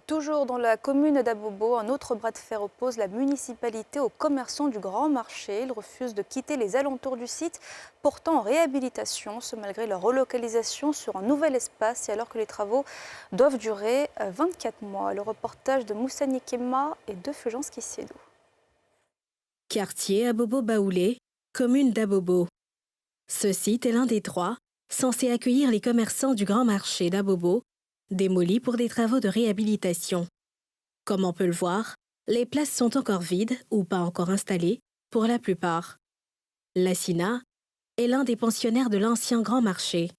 Toujours dans la commune d'Abobo, un autre bras de fer oppose la municipalité aux commerçants du Grand Marché. Ils refusent de quitter les alentours du site, pourtant en réhabilitation, ce malgré leur relocalisation sur un nouvel espace et alors que les travaux doivent durer 24 mois. Le reportage de Moussa Nikema et de Fulgence Kissiedo. Quartier Abobo-Baoulé, commune d'Abobo. Ce site est l'un des trois, censé accueillir les commerçants du Grand Marché d'Abobo, démoli pour des travaux de réhabilitation. Comme on peut le voir, les places sont encore vides ou pas encore installées pour la plupart. Lassina est l'un des pensionnaires de l'ancien Grand Marché,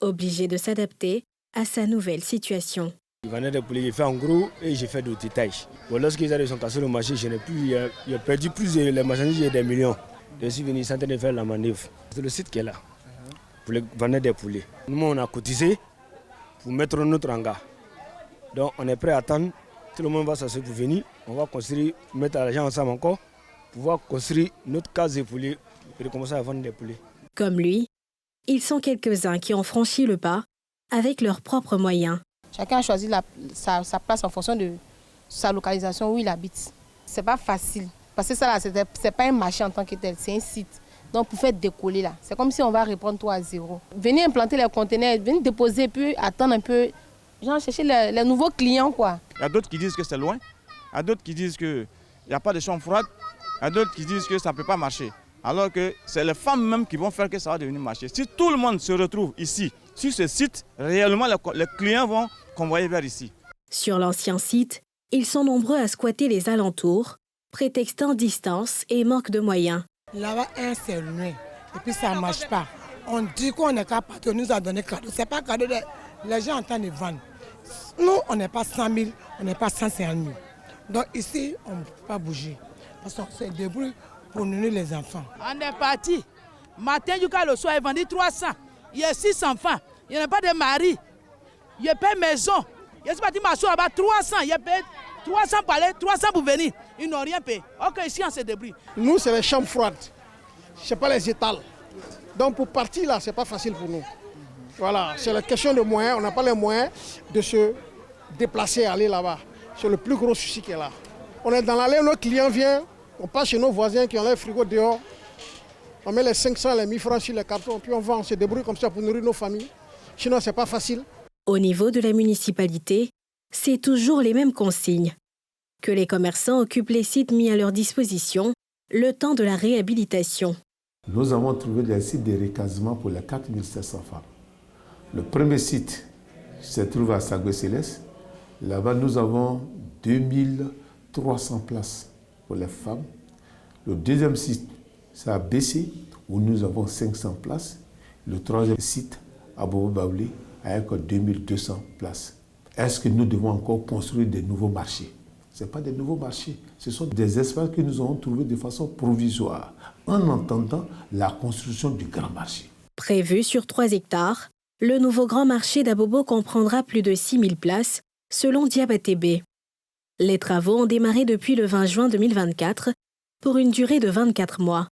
obligé de s'adapter à sa nouvelle situation. Je vendais des poulets, j'ai fait en gros et j'ai fait du détail. Bon, lorsqu'ils sont cassés le marché, je n'ai plus, j'ai perdu plus de les marchandises, j'ai des millions. Je suis venu sans de faire la manœuvre. C'est le site qui est là, pour vendre des poulets. Nous, on a cotisé pour mettre notre hangar. Donc on est prêt à attendre, tout le monde va s'asseoir pour venir. On va construire, mettre l'argent ensemble encore, pour pouvoir construire notre case de poulets et commencer à vendre des poulets. Comme lui, ils sont quelques-uns qui ont franchi le pas avec leurs propres moyens. Chacun a choisi sa place en fonction de sa localisation où il habite. C'est pas facile, parce que ça là, c'est pas un marché en tant que tel, c'est un site. Donc pour faire décoller là, c'est comme si on va reprendre tout à zéro. Venez implanter les conteneurs, venez déposer, puis attendre un peu, genre chercher les nouveaux clients quoi. Il y a d'autres qui disent que c'est loin, il y a d'autres qui disent qu'il n'y a pas de chambre froide, il y a d'autres qui disent que ça ne peut pas marcher. Alors que c'est les femmes même qui vont faire que ça va devenir marché. Si tout le monde se retrouve ici, sur ce site, réellement les clients vont convoyer vers ici. Sur l'ancien site, ils sont nombreux à squatter les alentours, prétextant distance et manque de moyens. Là-bas, c'est loin. Et puis ça ne marche pas. On dit qu'on est capable de nous a donné cadeau. Ce n'est pas cadeau. Les gens entendent vendre. Nous, on n'est pas 100 000, on n'est pas 150 000. Donc ici, on ne peut pas bouger. Parce qu'on se débrouille pour nourrir les enfants. On est parti. Matin jusqu'à le soir, ils vendent 300. Il y a 6 enfants. Il n'y a pas de mari. Il y a pas de maison. Je suis parti m'asseoir là-bas 300. Il y a payé 300 pour aller, 300 pour venir. Ils n'ont rien payé. Ok, ici on se débrouille. Nous, c'est les chambres froides. Ce n'est pas les étals. Donc pour partir là, ce n'est pas facile pour nous. Voilà, c'est la question de moyens. On n'a pas les moyens de se déplacer, aller là-bas. C'est le plus gros souci qui est là. On est dans l'allée, nos clients viennent, on passe chez nos voisins qui ont les frigos dehors. On met les 500, les 1000 francs sur les cartons, puis on vend, on se débrouille comme ça pour nourrir nos familles. Sinon, ce n'est pas facile. Au niveau de la municipalité, c'est toujours les mêmes consignes. Que les commerçants occupent les sites mis à leur disposition le temps de la réhabilitation. Nous avons trouvé des sites de recasement pour les 4700 femmes. Le premier site se trouve à Sagoué-Céleste. Là-bas, nous avons 2300 places pour les femmes. Le deuxième site, c'est à Bessé, où nous avons 500 places. Le troisième site, à Abobo-Baoulé, avec 2200 places. Est-ce que nous devons encore construire des nouveaux marchés? Ce n'est pas des nouveaux marchés, ce sont des espaces que nous avons trouvés de façon provisoire, en attendant la construction du grand marché. Prévu sur 3 hectares, le nouveau grand marché d'Abobo comprendra plus de 6000 places, selon Diabaté. Les travaux ont démarré depuis le 20 juin 2024 pour une durée de 24 mois.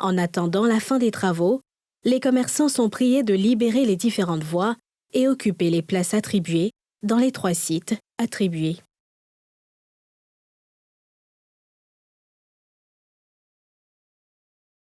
En attendant la fin des travaux, les commerçants sont priés de libérer les différentes voies et occuper les places attribuées dans les 3 sites attribués.